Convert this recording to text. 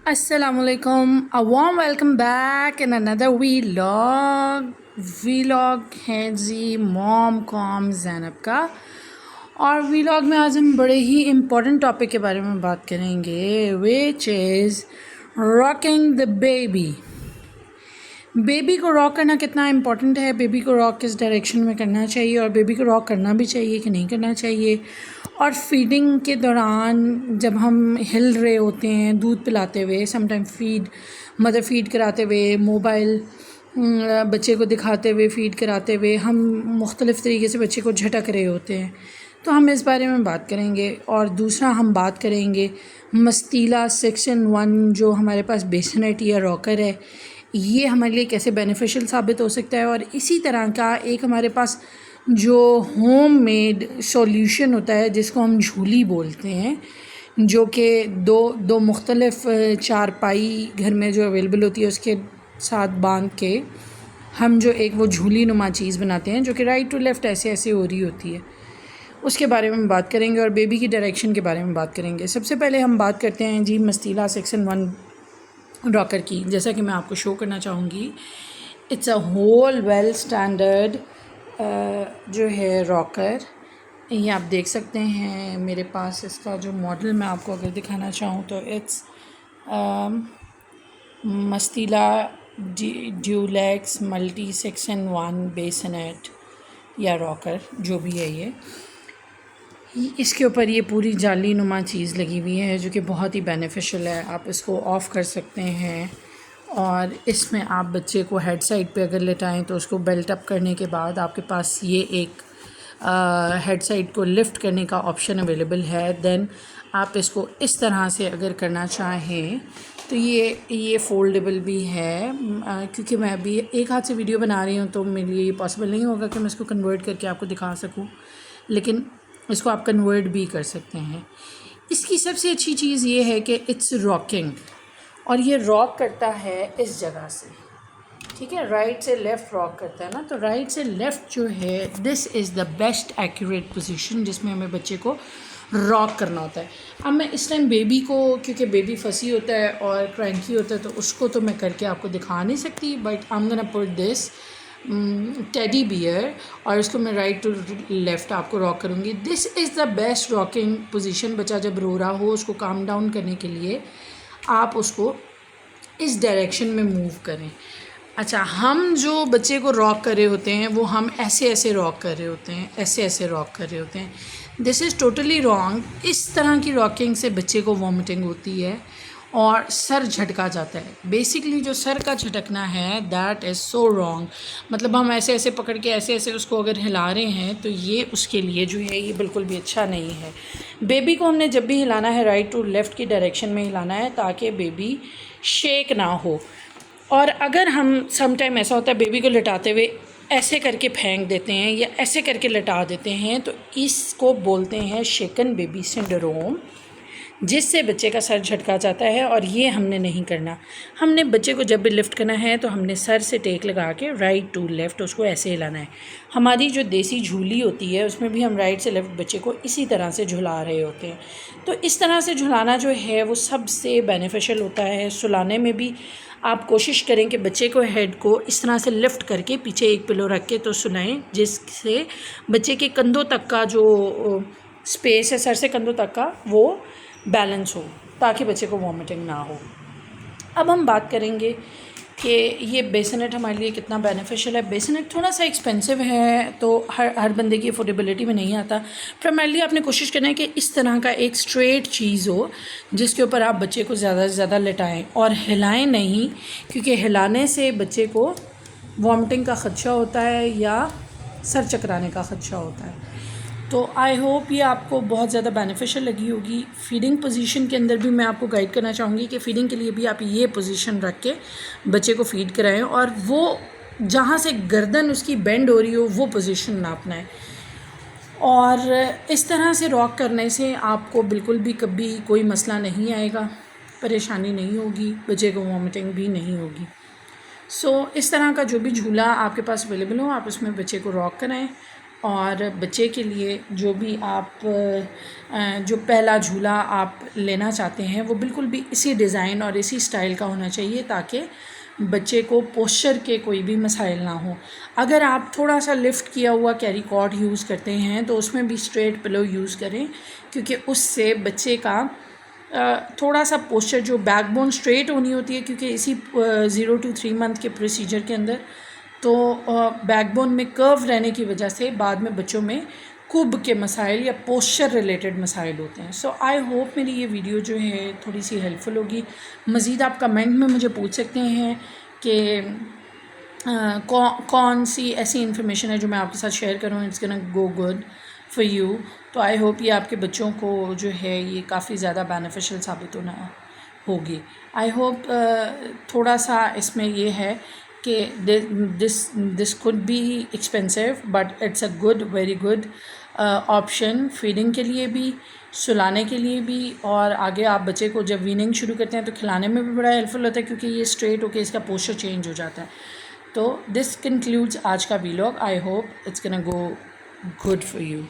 Assalamualaikum. A warm welcome back in another vlog है जी mom com Zainab का। और vlog में आज हम बड़े ही इम्पोर्टेंट टॉपिक के बारे में बात करेंगे, which is rocking the baby. Baby को रॉक करना कितना इम्पोर्टेंट है, बेबी को रॉक किस डायरेक्शन में करना चाहिए और बेबी को रॉक करना भी चाहिए कि नहीं करना चाहिए। और फीडिंग के दौरान जब हम हिल रहे होते हैं दूध पिलाते हुए, समटाइम मदर फीड कराते हुए, मोबाइल बच्चे को दिखाते हुए फीड कराते हुए हम मुख्तलिफ़ तरीके से बच्चे को झटक रहे होते हैं, तो हम इस बारे में बात करेंगे। और दूसरा हम बात करेंगे मस्तीला सेक्शन 1 जो हमारे पास बेसनेट या रॉकर है, ये हमारे लिए कैसे बेनिफिशियल साबित हो सकता है। और इसी तरह का एक हमारे पास जो होम मेड सॉल्यूशन होता है जिसको हम झूली बोलते हैं, जो कि दो मुख्तलिफ़ चारपाई घर में जो अवेलेबल होती है उसके साथ बांध के हम जो एक वो झूली नुमा चीज़ बनाते हैं जो कि राइट टू लेफ़्ट ऐसे ऐसे हो रही होती है, उसके बारे में बात करेंगे। और बेबी की डायरेक्शन के बारे में बात करेंगे। सबसे पहले हम बात करते हैं जी मस्तीला सेक्शन 1 रॉकर की। जैसा कि मैं आपको शो करना चाहूँगी, it's a whole well standard जो है रॉकर। ये आप देख सकते हैं मेरे पास इसका जो मॉडल मैं आपको अगर दिखाना चाहूँ तो it's मस्तीला Dulux multi section 1 bassinet या रॉकर जो भी है ये। इसके ऊपर ये पूरी जाली नुमा चीज़ लगी हुई है जो कि बहुत ही बेनिफिशियल है। आप इसको ऑफ़ कर सकते हैं और इसमें आप बच्चे को हेड साइड पे अगर लेटाएं तो उसको बेल्ट अप करने के बाद आपके पास ये एक हेड साइड को लिफ़्ट करने का ऑप्शन अवेलेबल है। देन आप इसको इस तरह से अगर करना चाहें तो ये फ़ोल्डेबल भी है। क्योंकि मैं अभी एक हाथ से वीडियो बना रही हूँ तो मेरे लिए ये पॉसिबल नहीं होगा कि मैं इसको कन्वर्ट करके आपको दिखा सकूँ, लेकिन इसको आप कन्वर्ट भी कर सकते हैं। इसकी सबसे अच्छी चीज़ ये है कि इट्स रॉकिंग, और ये रॉक करता है इस जगह से, ठीक है, राइट से लेफ़्ट रॉक करता है ना, तो राइट से लेफ़्ट जो है this is the best accurate position जिसमें हमें बच्चे को रॉक करना होता है। अब मैं इस टाइम बेबी को, क्योंकि बेबी फंसी होता है और क्रैंकी होता है, तो उसको तो मैं करके आपको दिखा नहीं सकती, but I am gonna put this teddy bear और इसको मैं राइट टू लेफ़्ट आपको रॉक करूँगी। This is the best rocking position. बच्चा जब रो रहा हो उसको काम डाउन करने के लिए आप उसको इस डायरेक्शन में मूव करें। अच्छा, हम जो बच्चे को रॉक कर रहे होते हैं वो हम ऐसे ऐसे रॉक कर रहे होते हैं, ऐसे ऐसे रॉक कर रहे होते हैं। This is totally wrong. इस तरह की रॉकिंग से बच्चे को वॉमिटिंग होती है और सर झटका जाता है। बेसिकली जो सर का झटकना है दैट इज़ सो रॉन्ग। मतलब हम ऐसे ऐसे पकड़ के ऐसे ऐसे उसको अगर हिला रहे हैं तो ये उसके लिए जो है ये बिल्कुल भी अच्छा नहीं है। बेबी को हमने जब भी हिलाना है राइट टू लेफ़्ट की डायरेक्शन में हिलाना है ताकि बेबी शेक ना हो। और अगर हम समटाइम ऐसा होता है बेबी को लिटाते हुए ऐसे करके फेंक देते हैं या ऐसे करके लिटा देते हैं, तो इसको बोलते हैं शेकन बेबी सिंड्रोम, जिससे बच्चे का सर झटका जाता है। और ये हमने नहीं करना। हमने बच्चे को जब भी लिफ्ट करना है तो हमने सर से टेक लगा के राइट टू लेफ़्ट उसको ऐसे हिलाना है। हमारी जो देसी झूली होती है उसमें भी हम राइट से लेफ़्ट बच्चे को इसी तरह से झुला रहे होते हैं। तो इस तरह से झुलाना जो है वो सबसे बेनिफिशियल होता है। सुलाने में भी आप कोशिश करें कि बच्चे को हेड को इस तरह से लिफ़्ट करके पीछे एक पिलो रख के तो सुलाएं, जिससे बच्चे के कंधों तक का जो स्पेस है सर से कंधों तक का वो बैलेंस हो, ताकि बच्चे को वॉमिटिंग ना हो। अब हम बात करेंगे कि ये बेसनेट हमारे लिए कितना बेनिफिशियल है। बेसनेट थोड़ा सा एक्सपेंसिव है तो हर बंदे की अफोर्डेबिलिटी में नहीं आता। प्राइमरली आपने कोशिश करना है कि इस तरह का एक स्ट्रेट चीज़ हो जिसके ऊपर आप बच्चे को ज़्यादा से ज़्यादा लेटाएं और हिलाएं नहीं, क्योंकि हिलाने से बच्चे को वॉमिटिंग का ख़दशा होता है या सर चकराने का ख़दशा होता है। तो आई होप ये आपको बहुत ज़्यादा बेनिफिशियल लगी होगी। फीडिंग पोजीशन के अंदर भी मैं आपको गाइड करना चाहूँगी कि फ़ीडिंग के लिए भी आप ये पोजीशन रख के बच्चे को फ़ीड कराएं और वो जहाँ से गर्दन उसकी बेंड हो रही हो वो पोजीशन नापना है। और इस तरह से रॉक करने से आपको बिल्कुल भी कभी कोई मसला नहीं आएगा, परेशानी नहीं होगी, बच्चे को वॉमिटिंग भी नहीं होगी। सो इस तरह का जो भी झूला आपके पास अवेलेबल हो आप उसमें बच्चे को रॉक कराएं और बच्चे के लिए जो भी आप जो पहला झूला आप लेना चाहते हैं वो बिल्कुल भी इसी डिज़ाइन और इसी स्टाइल का होना चाहिए ताकि बच्चे को पोस्चर के कोई भी मसाइल ना हो। अगर आप थोड़ा सा लिफ्ट किया हुआ कैरी कॉट यूज़ करते हैं तो उसमें भी स्ट्रेट पिलो यूज़ करें, क्योंकि उससे बच्चे का थोड़ा सा पोस्चर जो बैकबोन स्ट्रेट होनी होती है, क्योंकि इसी 0 to 3 मंथ के प्रोसीजर के अंदर तो बैकबोन में कर्व रहने की वजह से बाद में बच्चों में कुब के मसाइल या पोस्चर रिलेटेड मसाइल होते हैं। सो आई होप मेरी ये वीडियो जो है थोड़ी सी हेल्पफुल होगी। मज़ीद आप कमेंट में मुझे पूछ सकते हैं कि कौन सी ऐसी इन्फॉर्मेशन है जो मैं आपके साथ शेयर करूँ, it's gonna go good for you. तो आई होप ये आपके बच्चों को जो है ये काफ़ी ज़्यादा बेनिफिशियल साबित होना होगी। आई होप थोड़ा सा इसमें ये है कि this could be expensive but it's a good, very good option feeding के लिए भी, सुलाने के लिए भी, और आगे आप बच्चे को जब वीनिंग शुरू करते हैं तो खिलाने में भी बड़ा हेल्पफुल होता है, क्योंकि ये स्ट्रेट होकर इसका पोस्चर चेंज हो जाता है। तो दिस कंक्लूड्स आज का vlog. I hope it's gonna go good for you.